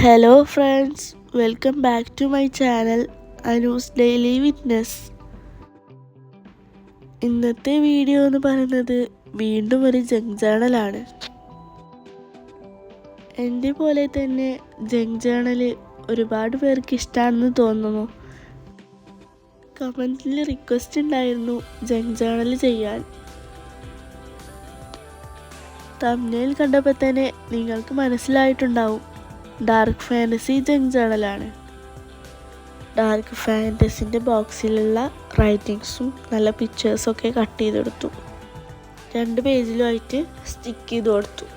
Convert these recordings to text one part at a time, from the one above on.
Hello friends, welcome back to my channel Anu's daily fitness. ഇന്നത്തെ video എന്ന് പറയുന്നത് വീണ്ടും ഒരു ജങ്ക് ജേണലാണ്. എൻ്റെ പോലെ തന്നെ ജങ്ക് ജേണൽ ഒരുപാട് പേർക്ക് ഇഷ്ടമാണെന്ന് തോന്നുന്നു. കമൻറ്റിൽ റിക്വസ്റ്റ് ഉണ്ടായിരുന്നു ജങ്ക് ജേണൽ ചെയ്യാൻ. തംബ്നെയിൽ കണ്ടപ്പോൾ തന്നെ നിങ്ങൾക്ക് മനസ്സിലായിട്ടുണ്ടാവും, ഡാർക്ക് ഫാൻറ്റസി ജങ്ക് ജേണലാണ്. ഡാർക്ക് ഫാൻറ്റസിൻ്റെ ബോക്സിലുള്ള റൈറ്റിങ്സും നല്ല പിക്ചേഴ്സൊക്കെ കട്ട് ചെയ്തെടുത്തു. 2 പേജിലുമായിട്ട് സ്റ്റിക്ക് ചെയ്ത് കൊടുത്തു.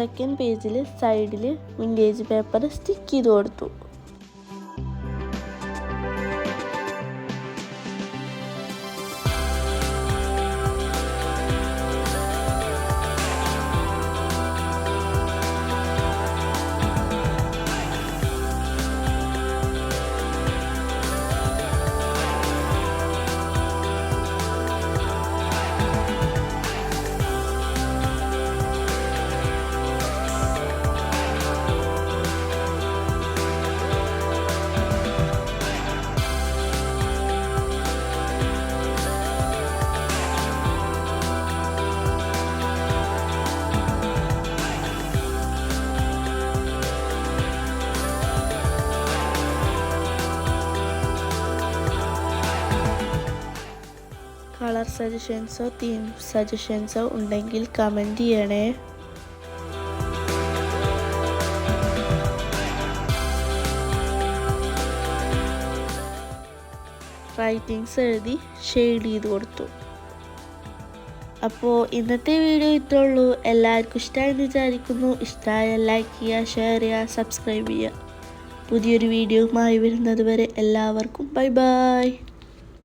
സെക്കൻഡ് പേജിൽ സൈഡിൽ വിൻറ്റേജ് പേപ്പർ സ്റ്റിക്ക് ചെയ്ത് കൊടുത്തു. കളർ സജഷൻസോ തീം സജഷൻസോ ഉണ്ടെങ്കിൽ കമൻറ്റ് ചെയ്യണേ. റൈറ്റിങ്സ് എഴുതി ഷെയ്ഡ് ചെയ്ത് കൊടുത്തു. അപ്പോൾ ഇന്നത്തെ വീഡിയോ ഇത്രേ ഉള്ളൂ. എല്ലാവർക്കും ഇഷ്ടമായെന്ന് വിചാരിക്കുന്നു. ഇഷ്ടമായ ലൈക്ക് ചെയ്യുക, ഷെയർ ചെയ്യുക, സബ്സ്ക്രൈബ് ചെയ്യുക. പുതിയൊരു വീഡിയോയുമായി വരുന്നത് വരെ എല്ലാവർക്കും ബൈ ബൈ.